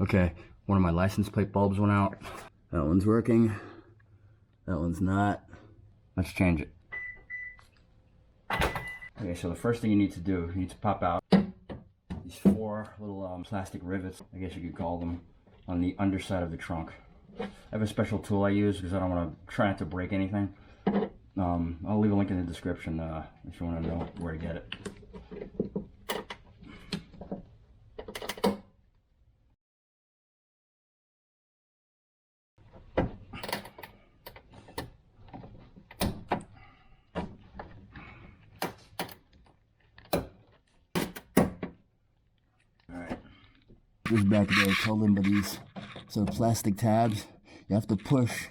Okay, one of my license plate bulbs went out. That one's working. That one's not. Let's change it. Okay, so the first thing you need to do, you need to pop out these 4 little plastic rivets, I guess you could call them, on the underside of the trunk. I have a special tool I use because I don't want to try not to break anything. I'll leave a link in the description if you want to know where to get it. This back there, I told them, but these sort of plastic tabs, you have to push,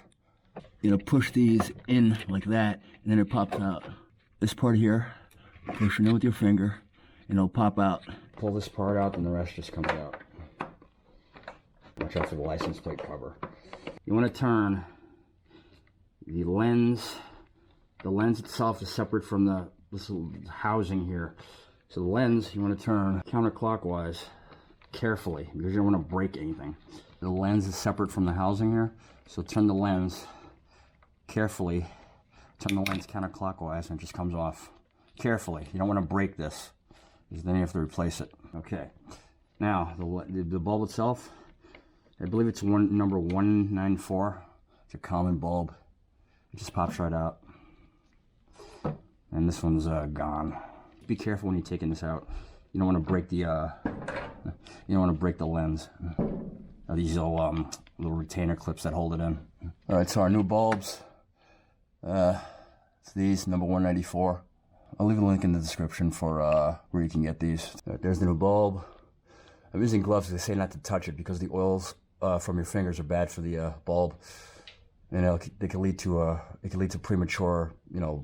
push these in like that, and then it pops out. This part here, push it in with your finger, and it'll pop out. Pull this part out, and the rest just comes out. Watch out for the license plate cover. You want to turn the lens. The lens itself is separate from this little housing here. So the lens, you want to turn counterclockwise. Carefully, because you don't want to break anything. The lens is separate from the housing here, so turn the lens carefully, turn the lens counterclockwise, and it just comes off. Carefully, you don't want to break this, because then you have to replace it. Okay, now the bulb itself, I believe it's number 194. It's a common bulb. It just pops right out. And this one's gone. Be careful when you're taking this out. You don't want to break the lens. These little retainer clips that hold it in. All right, so our new bulbs. It's these, number 194. I'll leave a link in the description for where you can get these. There's the new bulb. I'm using gloves. They say not to touch it because the oils from your fingers are bad for the bulb, and they can lead to premature,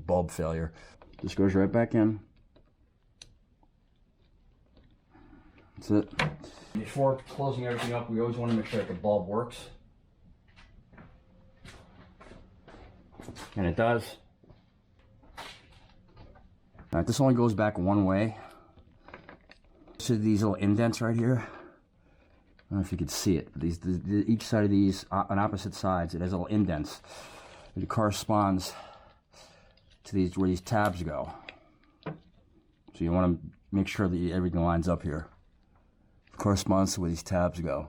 bulb failure. This goes right back in. That's it. Before closing everything up, we always want to make sure that the bulb works. And it does. Alright, this only goes back one way. So these little indents right here. I don't know if you can see it, but each side of these, on opposite sides, it has little indents. It corresponds to where these tabs go. So you want to make sure that everything lines up here. Corresponds to where these tabs go.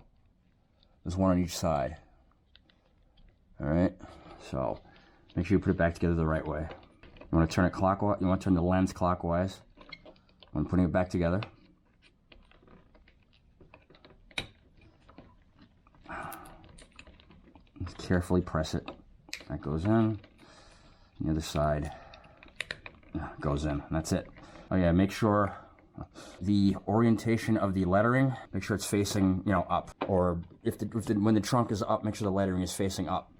There's one on each side. Alright, so make sure you put it back together the right way. You want to turn it clockwise, you want to turn the lens clockwise when putting it back together. Just carefully press it. That goes in. The other side goes in. And that's it. Oh yeah, make sure the orientation of the lettering, make sure it's facing, up. Or when the trunk is up, make sure the lettering is facing up.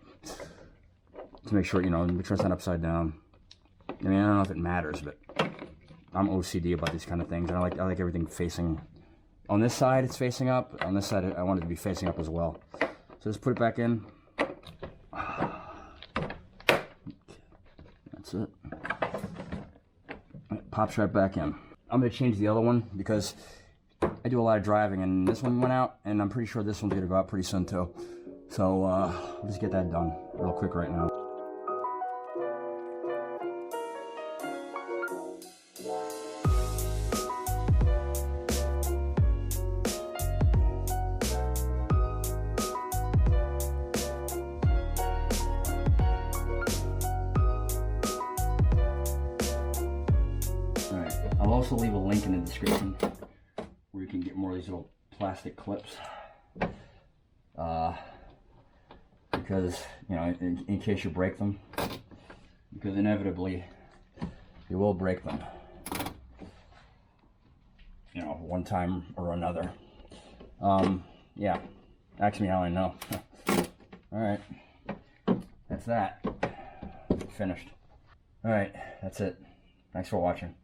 To make sure, make sure it's not upside down. I mean, I don't know if it matters, but I'm OCD about these kind of things. I like everything facing. On this side, it's facing up. On this side, I want it to be facing up as well. So just put it back in. That's it. It pops right back in. I'm going to change the other one because I do a lot of driving, and this one went out, and I'm pretty sure this one's going to go out pretty soon too. So let's get that done real quick right now. I'll also leave a link in the description where you can get more of these little plastic clips. Because, in case you break them. Because inevitably, you will break them. One time or another. Yeah. Ask me how I know. Alright. That's that. Finished. Alright, that's it. Thanks for watching.